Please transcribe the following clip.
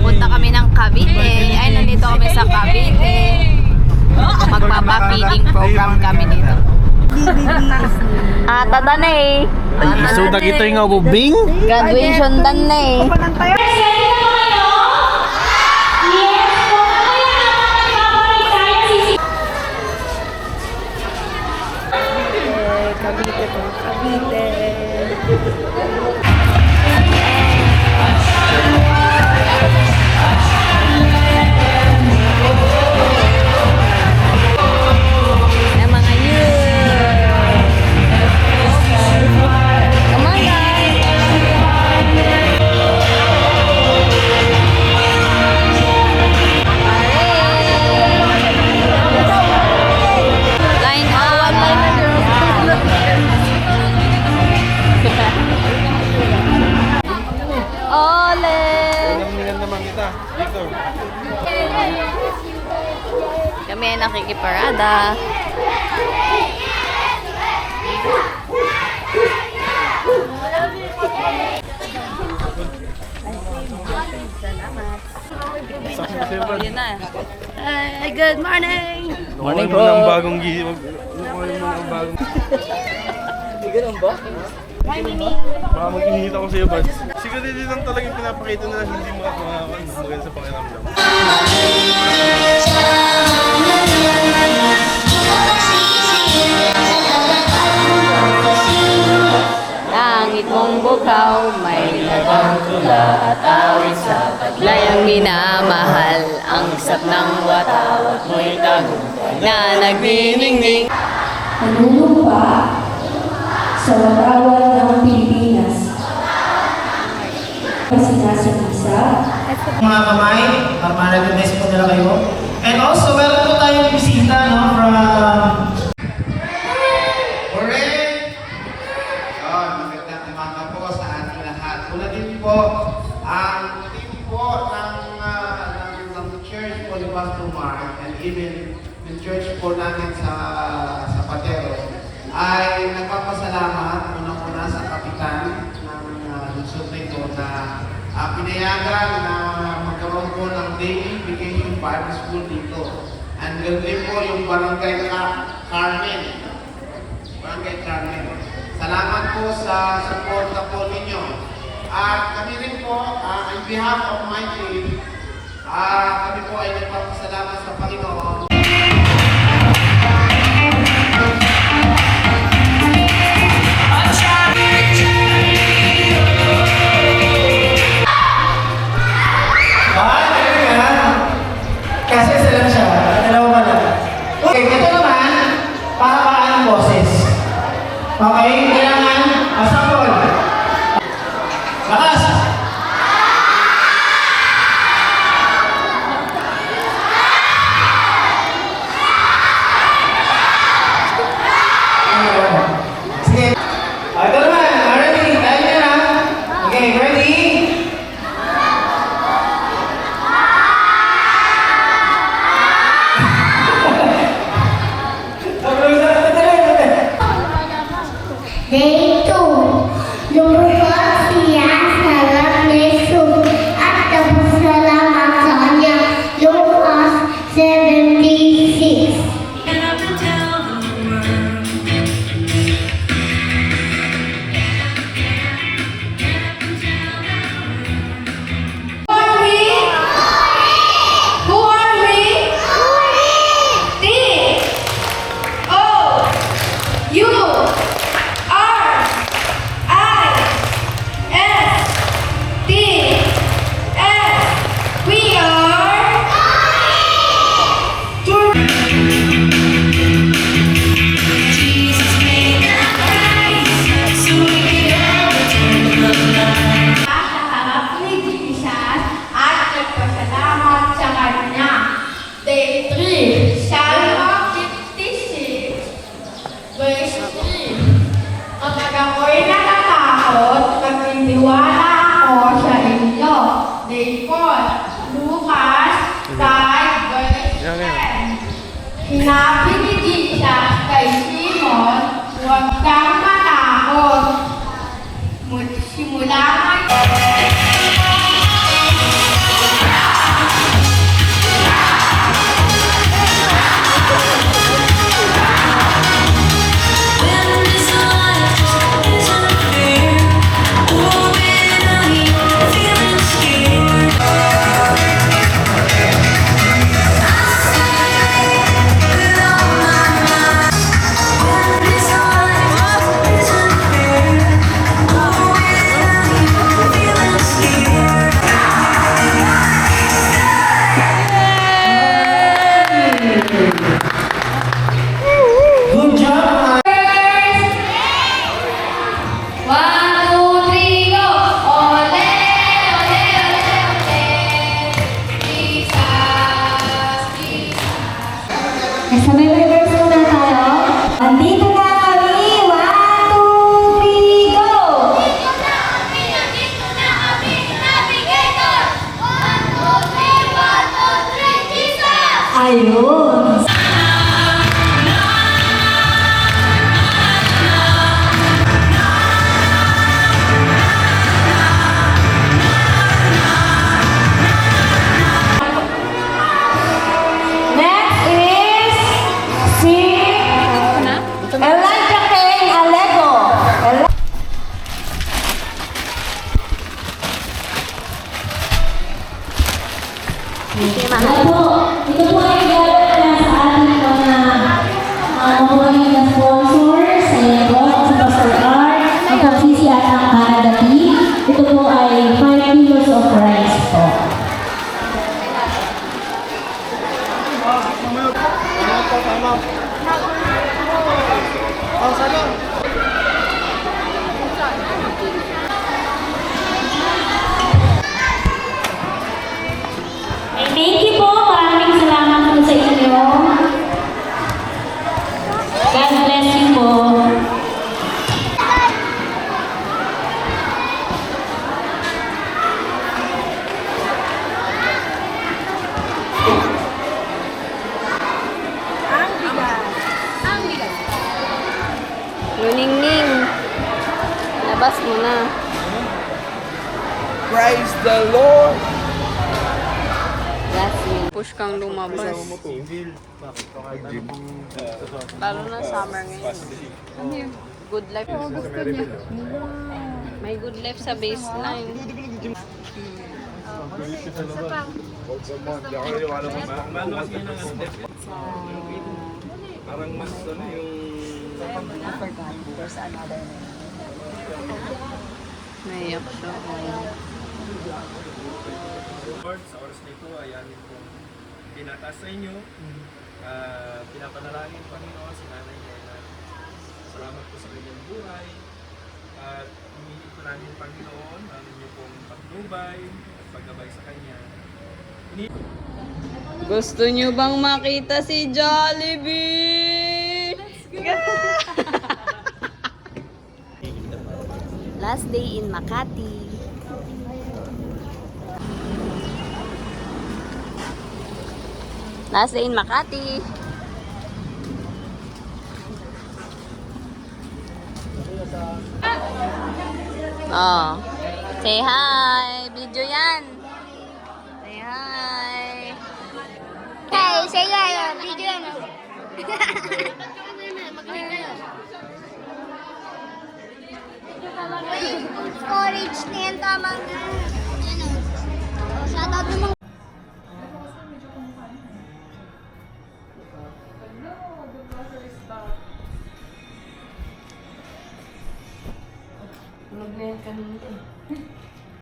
Papunta kami ng Cavite. Ay, nandito kami sa Cavite. Magpapa-feeding program kami dito. Tada na eh. Ay, iso na kita yung ubing. Graduation dan na eh. Cavite po, Cavite. Ay, mga yun. Come on, guys. Line up. Ole! Namingan naman kita. Dito. Kami ay nakikiparada. Yun na. Hey, good morning! Morning po. Ng bagong gising. Nakuha mo ng bagong... Hindi ganun ba? Baka mag-inihit ako sa'yo, bud. Siguro din lang talagang pinapakita na hindi mo ako maganda sa pakiramdam. Langit mong bukaw, may lagang tula at awit sa paglayang minamahal. Ang sap ng watawat mo'y tagumpay na nagniningning. Nanunumpa sa warawan ng Pilipinas. Sinasanisa. Mga kamay, ma-recognize po nila kayo. And also, meron po tayong bisita, no, from... Hooray! Yun, magandang umaga po sa ating lahat. Una din po, ang team po ng church po ni Pastor Mark and even yung church po namin sa Patero ay nagpapasalamat unang-una sa kapitan ng lungsod na ito na pinayagan na magkaroon po ng daily vacation Bible school dito. And ganda po yung Barangay Carmen. Barangay Carmen. Salamat po sa suporta po ninyo. At kami rin po, on behalf of my team, kami po ay nagpapasalamat sa Panginoon. Kasi isa lang siya, dalawa pa lang. Okay, ito naman, para ang boses. Okay, kailangan, asapol. Lakas! Sige. Ito naman, ready? Tayo nyo na. Okay, ready? Day 2. Lumabas siya sa Lamesum at nagpasalamat sa kanya. Lucas 76. Day 3, Psalm 56, verse 3. Kapag ako'y natatakot, magtitiwala ako sa inyo. Day 4, Lucas 5, verse 10. Sinabi ni Jesus kay Simon, huwag kang matakot. Simula ngayon. Sabay reverse muna tayo. Nandito na kami. 1, 2, 3, go! Ayun. Next is si Elijah Kane Alego. Ito po ay galing na sa ating mga mabuhay na sponsors. Ayan po, sa Pastor R, ang Pagsisi at ang Canada Tea. Ito po ay 5 kilos of rice po. Thank you po. Maraming salamat po sa inyo. God bless you po. Ningning. Labas mo na. Praise the Lord! Jasmine. Push kang lumabas. Lalo na summer ngayon. Ano yun? Good life. Gusto niya. May good life sa baseline. Parang mas ano yung... Naiyak siya. Lord, sa oras na ito ay amin pong tinataas sa inyo. Pinapanalangin, Panginoon, si Nanay Nena. Salamat po sa kanyang buhay. At humingi po namin, Panginoon, ang inyo pong patnubay at paggabay sa kanya. Gusto niyo bang makita si Jollibee? Last day in Makati. Last day in Makati. Oh. Say hi. Video yan. Say hi. Hey, say hi, video yan. Storage na yan, tama na. Shoutout mo. Mag-blend ka nito.